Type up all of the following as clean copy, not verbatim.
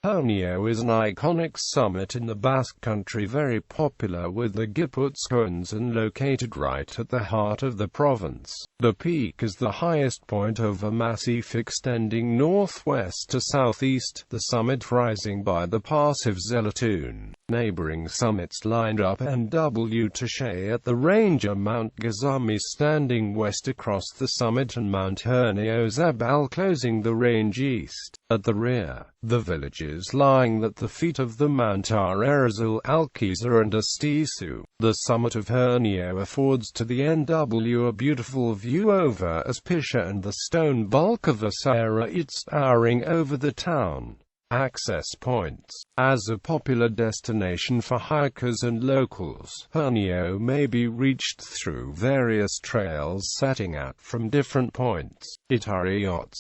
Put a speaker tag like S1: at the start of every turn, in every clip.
S1: Hernio is an iconic summit in the Basque Country, very popular with the Gipuzkoans and located right at the heart of the province. The peak is the highest point of a massif extending northwest to southeast, the summit rising by the pass of Zelatun. Neighbouring summits lined up NW to share at the range are Mount Gazume standing west across the summit and Mount Herniozabal closing the range east. At the rear, the villages lying at the feet of the mount are Errezil, Alkiza and Asteasu. The summit of Hernio affords to the NW a beautiful view over Asteasu and the stone bulk of Asara, it's towering over the town. Access points. As a popular destination for hikers and locals, Hernio may be reached through various trails setting out from different points. Herriots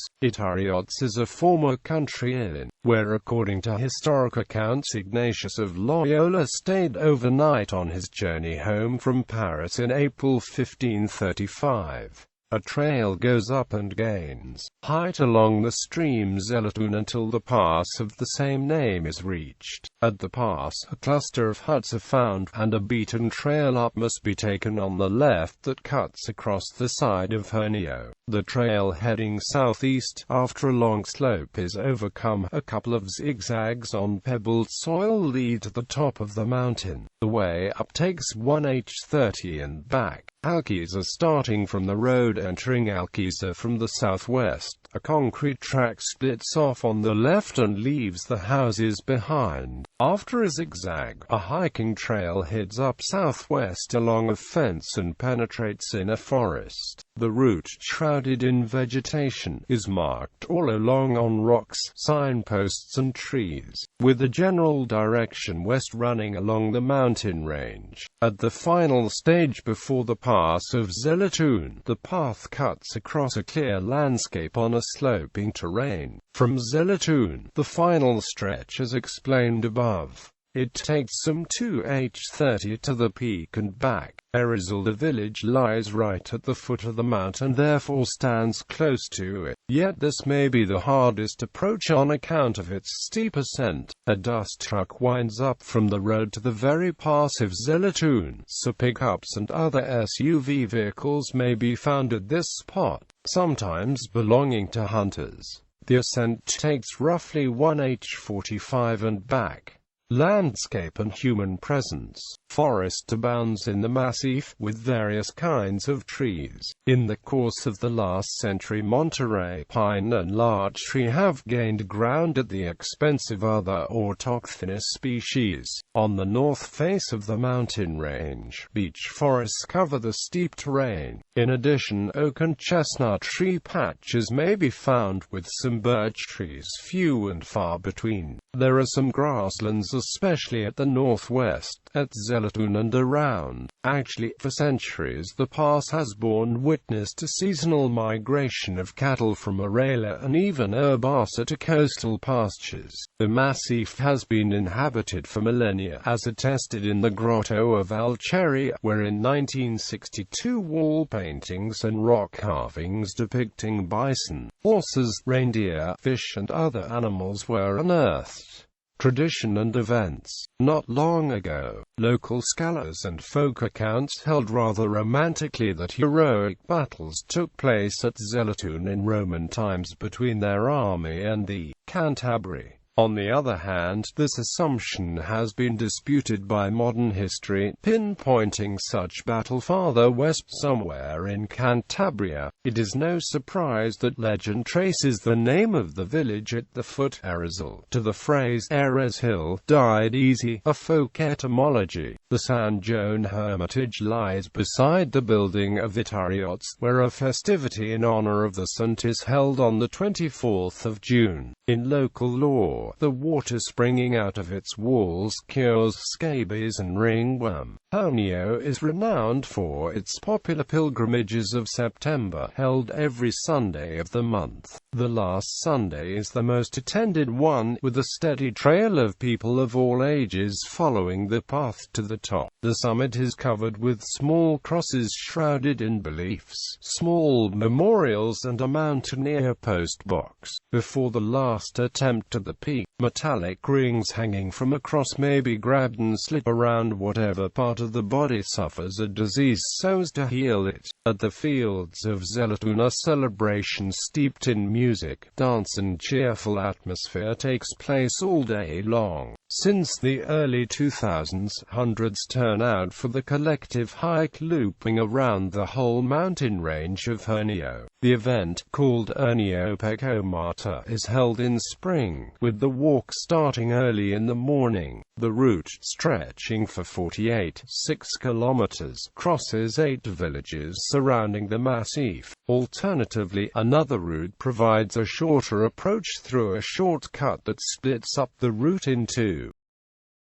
S1: is a former country inn, where according to historic accounts Ignatius of Loyola stayed overnight on his journey home from Paris in April 1535. A trail goes up and gains height along the stream Zelatun until the pass of the same name is reached. At the pass, a cluster of huts are found, and a beaten trail up must be taken on the left that cuts across the side of Hernio. The trail heading southeast, after a long slope is overcome, a couple of zigzags on pebbled soil lead to the top of the mountain. The way up takes 1h30 and back. Alkiza starting from the road entering Alkiza from the southwest. A concrete track splits off on the left and leaves the houses behind. After a zigzag, a hiking trail heads up southwest along a fence and penetrates in a forest. The route, shrouded in vegetation, is marked all along on rocks, signposts and trees, with a general direction west running along the mountain range. At the final stage before the pass of Zelatun, the path cuts across a clear landscape on a sloping terrain. From Zelatun, the final stretch as explained above. It takes some 2h30 to the peak and back. Errezil, the village, lies right at the foot of the mount and therefore stands close to it. Yet this may be the hardest approach on account of its steep ascent. A dust truck winds up from the road to the very pass of Zelatun, so pickups and other SUV vehicles may be found at this spot, sometimes belonging to hunters. The ascent takes roughly 1h45 and back. Landscape and human presence. Forest abounds in the massif, with various kinds of trees. In the course of the last century, Monterey pine and larch tree have gained ground at the expense of other autochthonous species. On the north face of the mountain range, beech forests cover the steep terrain. In addition, oak and chestnut tree patches may be found, with some birch trees few and far between. There are some grasslands, especially at the northwest, at Zelatun and around. Actually, for centuries the pass has borne witness to seasonal migration of cattle from Errezil and even Urbasa to coastal pastures. The massif has been inhabited for millennia, as attested in the grotto of Alcheria, where in 1962 wall paintings and rock carvings depicting bison, horses, reindeer, fish and other animals were unearthed. Tradition and events. Not long ago, local scholars and folk accounts held rather romantically that heroic battles took place at Zelatun in Roman times between their army and the Cantabri. On the other hand, this assumption has been disputed by modern history, pinpointing such battle farther west somewhere in Cantabria. It is no surprise that legend traces the name of the village at the foot, Errezil, to the phrase Errezil, died easy, a folk etymology. The San Joan Hermitage lies beside the building of Herriots, where a festivity in honor of the saint is held on the 24th of June. In local lore, the water springing out of its walls cures scabies and ringworm. Hernio is renowned for its popular pilgrimages of September, held every Sunday of the month. The last Sunday is the most attended one, with a steady trail of people of all ages following the path to the top. The summit is covered with small crosses shrouded in beliefs, small memorials and a mountaineer post box. Before the last attempt at the peak, metallic rings hanging from a cross may be grabbed and slipped around whatever part of the body suffers a disease so as to heal it. At the fields of Zelatun, a celebration steeped in music, dance and cheerful atmosphere takes place all day long. Since the early 2000s, hundreds turn out for the collective hike looping around the whole mountain range of Hernio. The event, called Errezil, is held in spring, with the walk starting early in the morning. The route, stretching for 48.6 kilometers, crosses 8 villages surrounding the massif. Alternatively, another route provides a shorter approach through a shortcut that splits up the route in two.